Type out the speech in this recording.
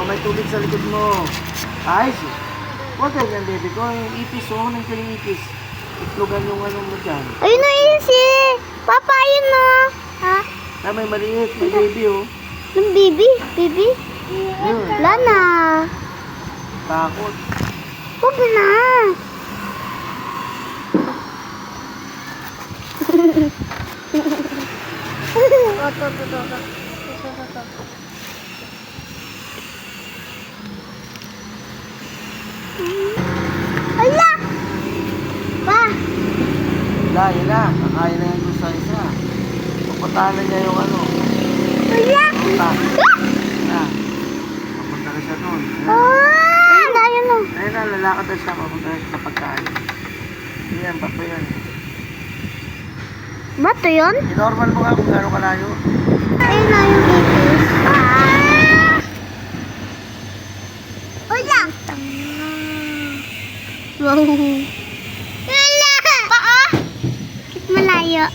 may tubig sa likod mo. Ayos eh. Huwag ganyan, baby ko. Yung ipis, oh. Nandiyan yung ipis. Itlogan yung ano mo dyan. Ayun na yun si Papa, ayun na. Ha? Ah, may maliit. May baby, oh. Yung baby? Baby? Ayun. Wala na. Takot. Huwag na. Ala! Pa! Wala, yan na. Kakain na yan doon sa isa. Pupuntahan na niya yung ano. Ala! Punta. Ah! Na. Papunta na siya doon. Ah! Ayun na. Ayun na, lalakad na siya. Papunta na siya sa pagkain. Yan, bato yan. Bato yun? I-normal mo nga kung gano'ng kalayo. Ayun na yung ipis. Ah! Wala! Wow! Wala! Paa! Malayo.